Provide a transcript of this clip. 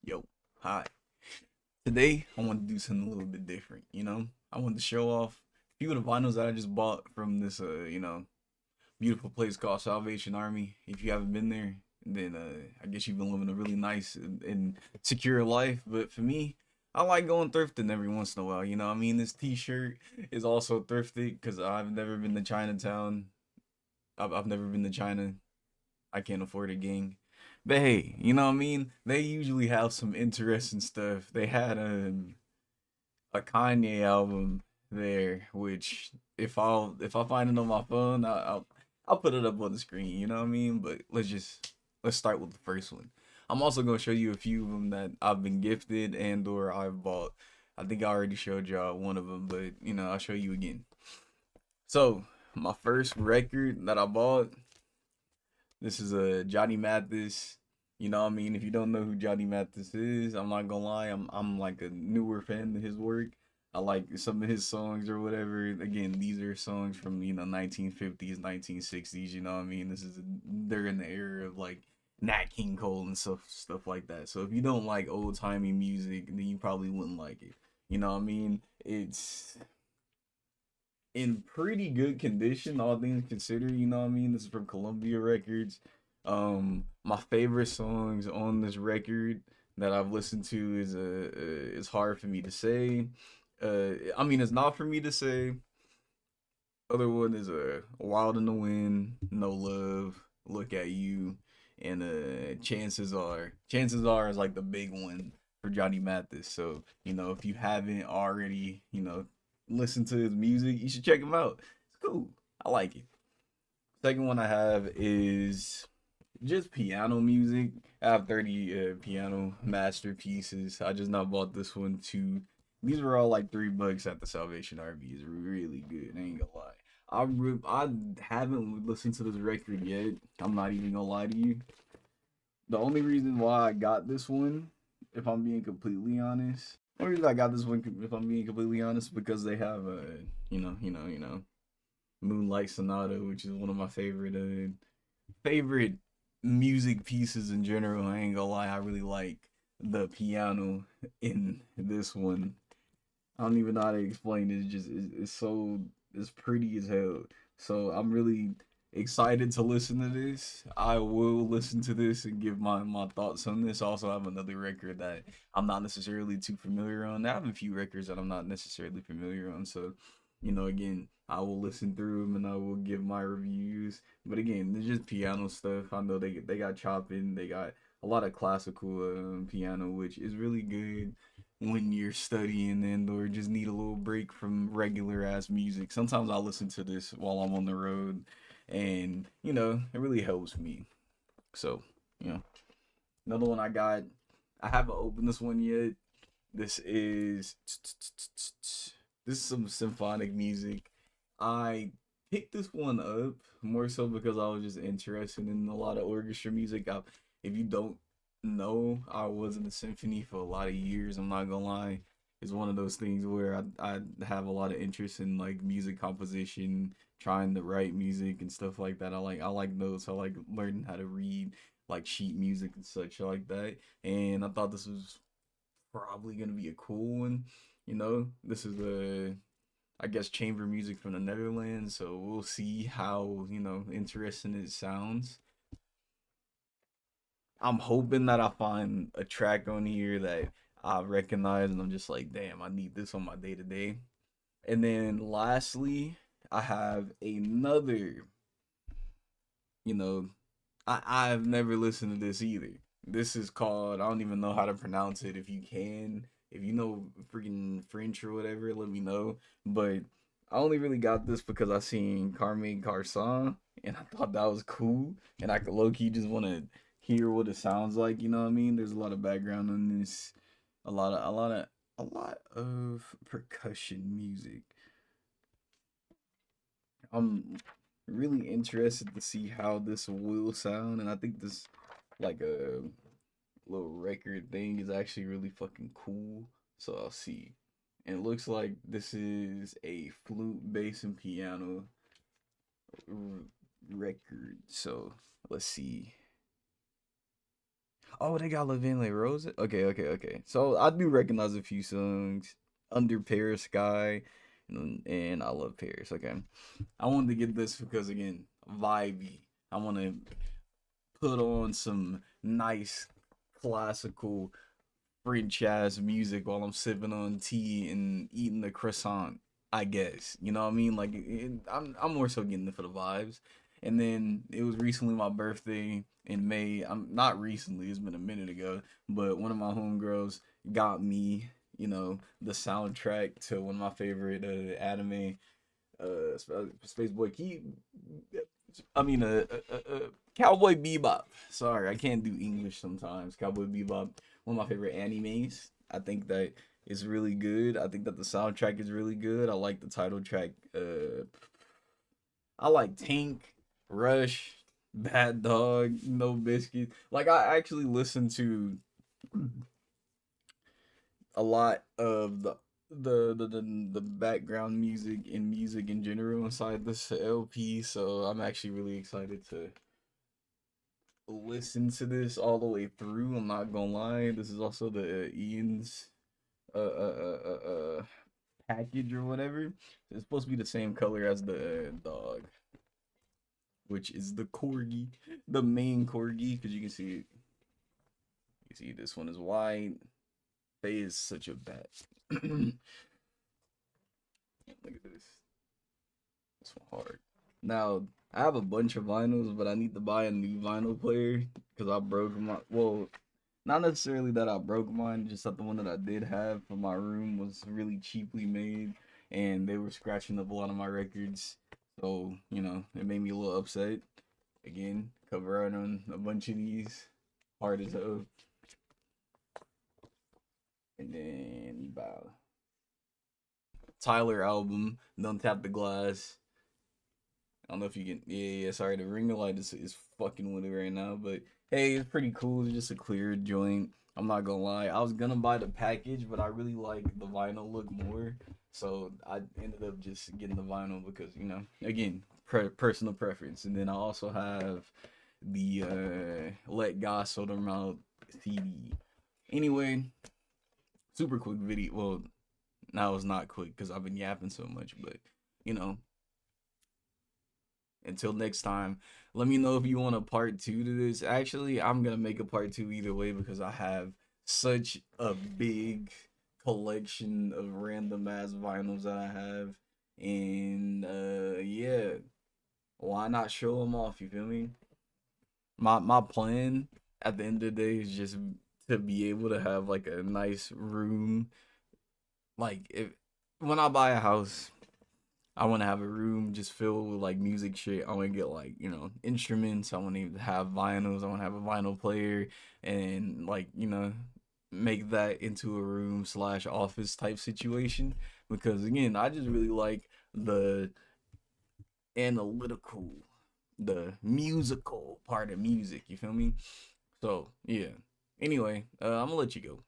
Yo, hi. Today I want to do something a little bit different. I want to show off a few of the vinyls that I just bought from this, beautiful place called Salvation Army. If you haven't been there, then I guess you've been living a really nice and secure life. But for me, I like going thrifting every once in a while. This T-shirt is also thrifted because I've never been to Chinatown. I've never been to China. I can't afford a gang. But hey, They usually have some interesting stuff. They had a Kanye album there, which if I find it on my phone, I'll put it up on the screen. You know what I mean? But let's start with the first one. I'm also gonna show you a few of them that I've been gifted and/or I've bought. I think I already showed y'all one of them, but I'll show you again. So my first record that I bought, this is a Johnny Mathis. If you don't know who Johnny Mathis is, I'm not gonna lie, I'm like a newer fan of his work. I like some of his songs or whatever. Again, these are songs from 1950s, 1960s. This is they're in the era of like Nat King Cole and stuff like that. So if you don't like old timey music, then you probably wouldn't like it. It's in pretty good condition, all things considered. This is from Columbia Records. My favorite songs on this record that I've listened to is it's hard for me to say. It's not for me to say. Other one is Wild in the Wind, No Love, Look at You, and Chances Are is like the big one for Johnny Mathis. So if you haven't already listened to his music, you should check him out. It's cool. I like it. Second one I have is just piano music. I have 30 piano masterpieces. I just not bought this one too. These were all like $3 at the Salvation Army. It's really good. I ain't gonna lie. I haven't listened to this record yet. I'm not even gonna lie to you. The only reason why I got this one, if I'm being completely honest, the only reason I got this one, if I'm being completely honest, because they have a, Moonlight Sonata, which is one of my favorite music pieces in general. I ain't gonna lie, I really like the piano in this one. I don't even know how to explain it. It's pretty as hell. So I'm really excited to listen to this. I will listen to this and give my thoughts on this. I also have another record that I'm not necessarily too familiar on. I have a few records that I'm not necessarily familiar on. So, again, I will listen through them and I will give my reviews. But again, it's just piano stuff. I know they got chopping, they got a lot of classical piano, which is really good when you're studying and or just need a little break from regular ass music. Sometimes I listen to this while I'm on the road and it really helps me. So, you know, another one I haven't opened this one yet. This is this is some symphonic music. I picked this one up more so because I was just interested in a lot of orchestra music. If you don't know, I was in the symphony for a lot of years. I'm not gonna lie. It's one of those things where I have a lot of interest in like music composition, trying to write music and stuff like that. I like notes. I like learning how to read like sheet music and such like that. And I thought this was probably gonna be a cool one. This is I guess chamber music from the Netherlands, so we'll see how interesting it sounds. I'm hoping that I find a track on here that I recognize, and I'm just like, damn, I need this on my day to day. And then lastly, I have another. You know, I've never listened to this either. This is called, I don't even know how to pronounce it. If you can, if you know freaking French or whatever, let me know. But I only really got this because I seen Carmen Carson and I thought that was cool. And I could low key just want to hear what it sounds like. You know what I mean? There's a lot of background on this, a lot of percussion music. I'm really interested to see how this will sound, and I think this like a little record thing is actually really fucking cool. So I'll see. And it looks like this is a flute, bass, and piano record. So let's see. Oh, they got Lavigne Rose. Okay, okay, okay. So I do recognize a few songs. Under Paris Sky, and I love Paris. Okay, I wanted to get this because again, vibey. I want to put on some nice classical French ass music while I'm sipping on tea and eating a croissant. I guess you know what I mean. Like I'm more so getting it for the vibes. And then it was recently my birthday in May. I'm not recently; it's been a minute ago. But one of my homegirls got me, the soundtrack to one of my favorite anime, Space Boy Key. I mean, Cowboy Bebop. Sorry, I can't do English sometimes. Cowboy Bebop, one of my favorite animes. I think that is really good. I think that the soundtrack is really good. I like the title track. I like Tank, Rush, Bad Dog, No Biscuit. Like I actually listen to a lot of the background music and music in general inside this LP. So I'm actually really excited to listen to this all the way through. I'm not gonna lie. This is also the Ian's package or whatever. It's supposed to be the same color as the dog, which is the corgi, the main corgi, because you can see it. You see this one is white. Faye is such a bat. Look at this. This one hard. Now I have a bunch of vinyls, but I need to buy a new vinyl player because I broke my. Well, not necessarily that I broke mine, just that the one that I did have for my room was really cheaply made, and they were scratching up a lot of my records. So it made me a little upset. Again, cover art on a bunch of these, hard as hell. And then you buy Tyler album, Don't Tap the Glass. I don't know if you can. Yeah. Sorry, the ring of light is fucking with it right now, but hey, it's pretty cool. It's just a clear joint. I'm not gonna lie. I was gonna buy the package, but I really like the vinyl look more, so I ended up just getting the vinyl because again, personal preference. And then I also have the Let God Sold Them Out CD. Anyway, super quick video. Well, now it's not quick because I've been yapping so much, but you know, until next time, let me know if you want a part two to this. Actually, I'm gonna make a part two either way because I have such a big collection of random ass vinyls that I have. And yeah, why not show them off? You feel me? My plan at the end of the day is just to be able to have like a nice room. Like if when I buy a house, I want to have a room just filled with like music shit. I want to get like instruments. I want to have vinyls. I want to have a vinyl player and like make that into a room slash office type situation. Because again, I just really like the analytical, the musical part of music. You feel me? So yeah. Anyway, I'm gonna let you go.